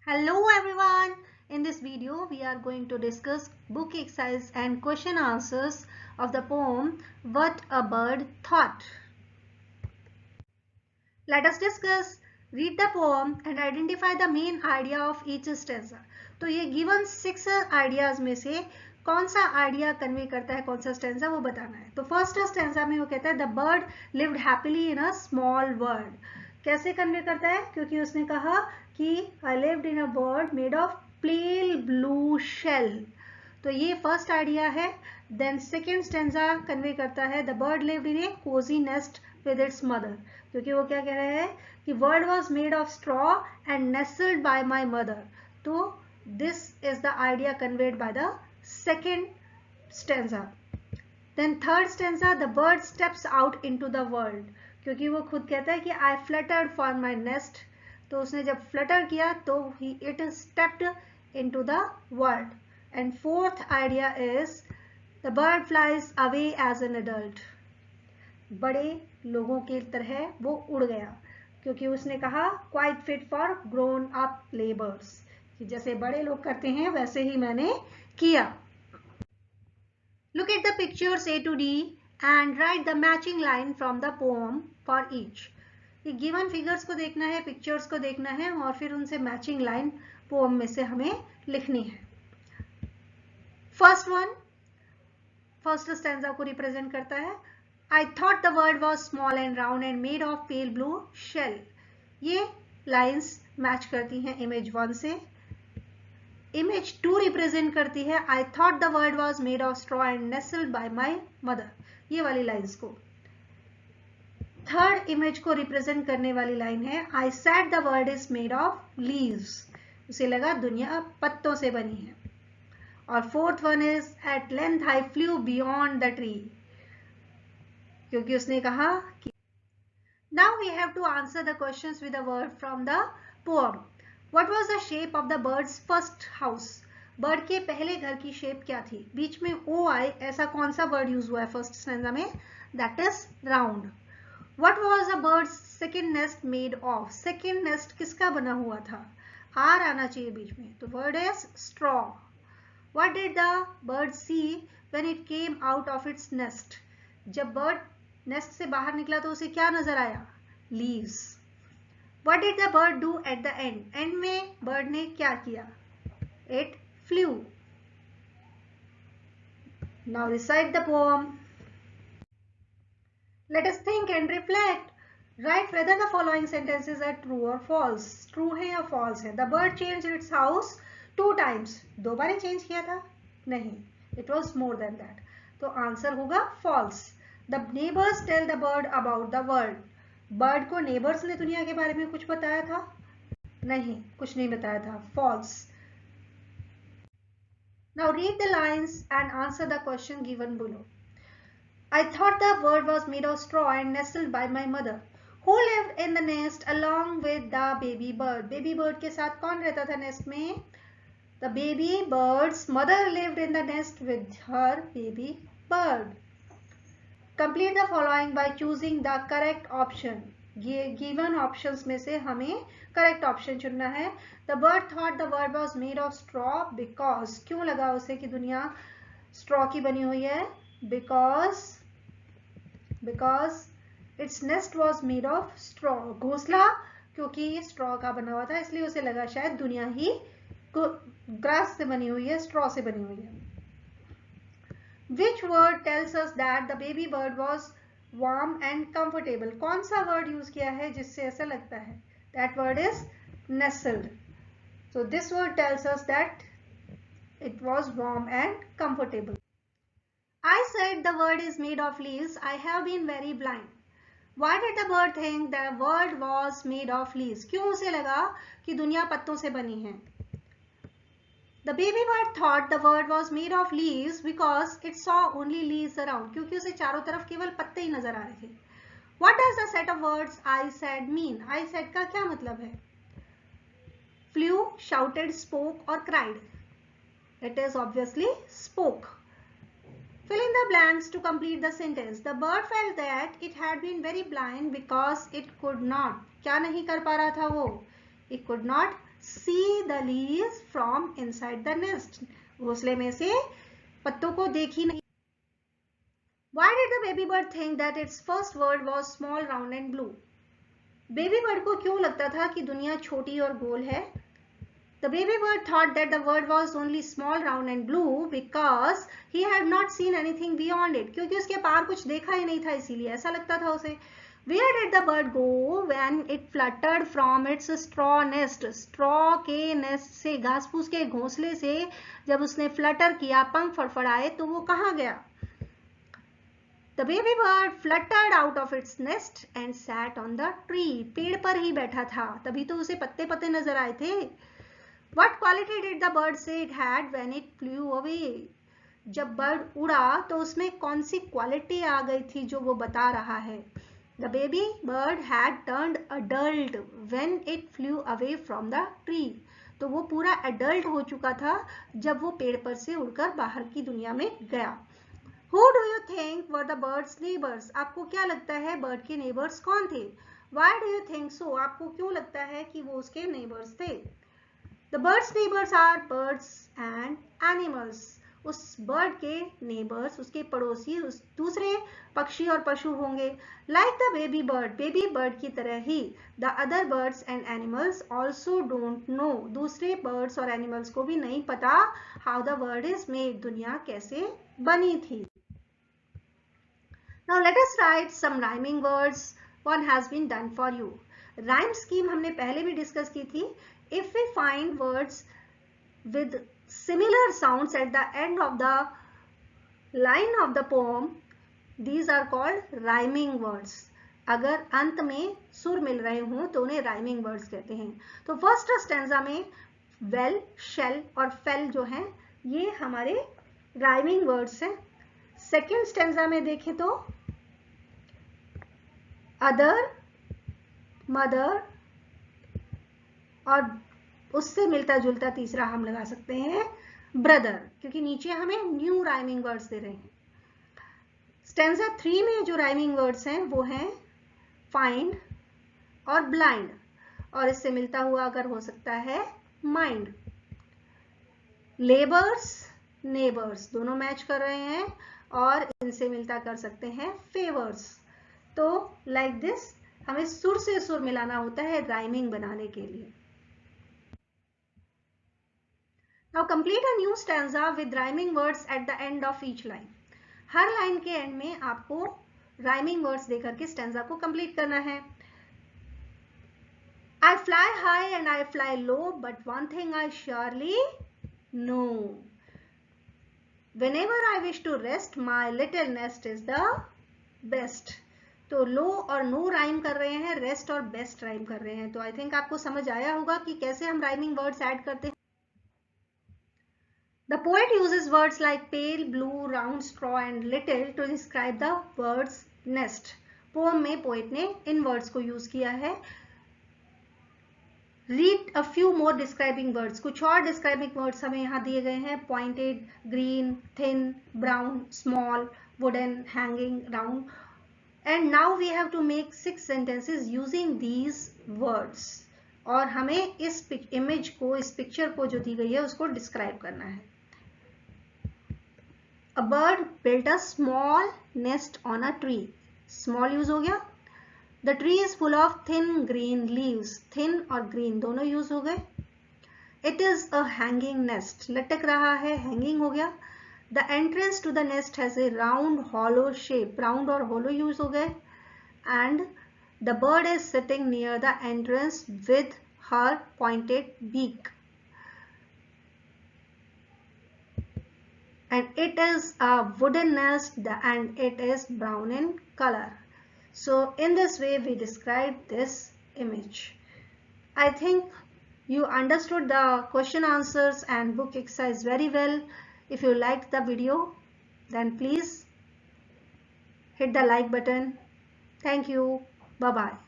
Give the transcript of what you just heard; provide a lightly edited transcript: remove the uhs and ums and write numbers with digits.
Hello everyone. In this video we are going to discuss book exercise and question answers of the poem What a Bird Thought. Let us discuss. Read the poem and identify the main idea of each stanza. तो ये given 6 ideas में से कौन सा idea convey करता है, कौन सा स्टेंजा वो बताना है. तो फर्स्ट स्टेंजा में वो कहता है the bird lived happily in a small world. कैसे कन्वे करता है? क्योंकि उसने कहा कि I lived in a bird made of pale blue shell. तो ये फर्स्ट आइडिया है. देन सेकेंड स्टेंजा कन्वे करता है the bird lived in a cosy nest with its mother. क्योंकि वो क्या कह रहे हैं कि world was made of straw and nestled by my mother. तो this is the idea conveyed by the second stanza. Then third stanza, the bird steps out into the world. क्योंकि वो खुद कहता है कि I fluttered for my nest. तो उसने जब flutter किया तो it stepped into the world. And fourth idea is the bird flies away as an adult. बड़े लोगों की तरह वो उड़ गया क्योंकि उसने कहा quite fit for grown up labors. कि जैसे बड़े लोग करते हैं वैसे ही मैंने किया. Look at the pictures A to D and write the matching line from the poem for each. ये given figures को देखना है, pictures को देखना है और फिर उनसे matching line poem में से हमें लिखनी है. First one, first stanza को represent करता है I thought the world was small and round and made of pale blue shell. ये lines match करती हैं image 1 से. इमेज 2 रिप्रेजेंट करती है I thought the world was made of straw and nestled by my mother. ये वाली lines को. Third image को रिप्रेजेंट करने वाली लाइन है I said the world is made of leaves. उसे लगा दुनिया पत्तों से बनी है. और fourth one is at length I flew beyond the tree. क्योंकि उसने कहा कि now we have to answer the questions with a word from the poem. What was the shape of the bird's first house? Bird के पहले घर की shape क्या थी? बीच में ओ आई, ऐसा कौन सा वर्ड यूज हुआ है फर्स्ट स्टेंजा में? That is round. What was the bird's second nest made of? Second nest किसका बना हुआ था? आर आना चाहिए बीच में. तो word is straw. What did the bird see when it came out of its nest? जब बर्ड नेस्ट से बाहर निकला तो उसे क्या नजर आया? Leaves. What did the bird do at the end? End में bird ने क्या किया? It flew. Now recite the poem. Let us think and reflect. Write whether the following sentences are true or false. True है या false है? The bird changed its house 2 times. 2 bar change किया था? नहीं. It was more than that. तो answer होगा false. The neighbors tell the bird about the world. Bird को neighbours ने दुनिया के बारे में कुछ बताया था? नहीं, कुछ नहीं बताया था. False. Now read the lines and answer the question given below. I thought the world was made of straw and nestled by my mother, who lived in the nest along with the baby bird. Baby bird के साथ कौन रहता था nest में? The baby bird's mother lived in the nest with her baby bird. Complete the following by choosing the correct option. Given options में से हमें correct option चुनना है. The bird thought the world was made of straw because. क्यों लगा उसे कि दुनिया straw की बनी हुई है? Because its nest was made of straw. घोंसला क्योंकि straw का बना हुआ था इसलिए उसे लगा शायद दुनिया ही grass से बनी हुई है, straw से बनी हुई है. Which word tells us that the baby bird was warm and comfortable? कौन सा word use किया है जिससे ऐसा लगता है? That word is nestled. So this word tells us that it was warm and comfortable. I said the world is made of leaves. I have been very blind. Why did the bird think the world was made of leaves? क्यों उसे लगा कि दुनिया पत्तों से बनी है? The baby bird thought the world was made of leaves because it saw only leaves around. क्योंकि उसे चारों तरफ केवल पत्ते ही नजर आ रहे थे. What does the set of words I said mean? I said का क्या मतलब है? Flew, shouted, spoke और cried. It is obviously spoke. Fill in the blanks to complete the sentence. The bird felt that it had been very blind because it could not. क्या नहीं कर पा रहा था वो? It could not see the leaves from inside the nest. घोंसले में से पत्तों को देखी नहीं. Why did the baby bird think that its first word was small, round and blue? Baby bird को क्यों लगता था कि दुनिया छोटी और गोल है? The baby bird thought that the word was only small, round and blue because he had not seen anything beyond it. क्योंकि उसके पार कुछ देखा ही नहीं था, इसीलिए ऐसा लगता था उसे. Where did the bird go when it fluttered from its straw nest? Straw के nest से, घास फूस के घोंसले से जब उसने फ्लटर किया, पंख फड़फड़ाए, तो वो कहाँ गया? The baby bird fluttered out of its nest and sat on the tree. पेड़ पर ही बैठा था, तभी तो उसे पत्ते पत्ते नजर आए थे. What quality did the bird say it had when it flew away? जब बर्ड उड़ा तो उसमें कौन सी क्वालिटी आ गई थी जो वो बता रहा है? The baby bird had turned adult when it flew away from the tree. तो वो पूरा adult हो चुका था जब वो पेड़ पर से उड़कर बाहर की दुनिया में गया. Who do you think were the bird's neighbors? आपको क्या लगता है बर्ड के नेबर्स कौन थे? Why do you think so? आपको क्यों लगता है कि वो उसके नेबर्स थे? The bird's neighbors are birds and animals. उस बर्ड के नेबर्स, उसके पड़ोसी, उस दूसरे पक्षी और पशु होंगे. Like the baby bird की तरह ही the other birds and animals also don't know. दूसरे birds और animals को भी नहीं पता how the world is made. दुनिया कैसे बनी थी. Now let us write some rhyming words. One has been done for you. Rhyme scheme हमने पहले भी डिस्कस की थी. If we find words with similar sounds at the end of the line of the poem, these are called rhyming words. अगर अंत में सुर मिल रहे हों तो उन्हें rhyming words कहते हैं. तो फर्स्ट स्टेंजा में well, shall और fell जो हैं ये हमारे rhyming words हैं. सेकेंड स्टेंजा में देखें तो अदर, मदर और उससे मिलता जुलता तीसरा हम लगा सकते हैं ब्रदर, क्योंकि नीचे हमें न्यू राइमिंग वर्ड्स दे रहे हैं. स्टेंजा 3 में जो राइमिंग वर्ड्स हैं वो हैं फाइंड और ब्लाइंड, और इससे मिलता हुआ अगर हो सकता है माइंड. लेबर्स, नेबर्स दोनों मैच कर रहे हैं और इनसे मिलता कर सकते हैं फेवर्स. तो लाइक दिस हमें सुर से सुर मिलाना होता है राइमिंग बनाने के लिए. Now complete a new stanza with rhyming words at the end of each line. Her line के एंड में आपको राइमिंग वर्ड्स देकर के स्टैंजा को कंप्लीट करना है. I fly high and I fly low, but one thing I surely know. Whenever I wish to rest, my little nest is the best. तो लो और नो राइम कर रहे हैं, रेस्ट और बेस्ट राइम कर रहे हैं. तो आई थिंक आपको समझ आया होगा कि कैसे हम राइमिंग वर्ड्स ऐड करते हैं. The poet uses words like pale, blue, round, straw and little to describe the words nest. Poem में पोएट ने इन वर्ड्स को यूज किया है. Read a few more describing words. कुछ और describing words हमें यहाँ दिए गए हैं. Pointed, green, thin, brown, small, wooden, hanging, round. And now we have to make 6 sentences using these words. और हमें इस इमेज को, इस पिक्चर को जो दी गई है उसको डिस्क्राइब करना है. A bird built a small nest on a tree. Small use हो गया. The tree is full of thin green leaves. Thin और green दोनों यूज हो गए. It is a hanging nest. लटक रहा है, hanging हो गया. The entrance to the nest has a round hollow shape. Round और hollow यूज हो गए. And the bird is sitting near the entrance with her pointed beak. And it is a wooden nest and it is brown in color. So in this way we describe this image. I think you understood the question answers and book exercise very well. If you liked the video, then please hit the like button. Thank you. Bye-bye.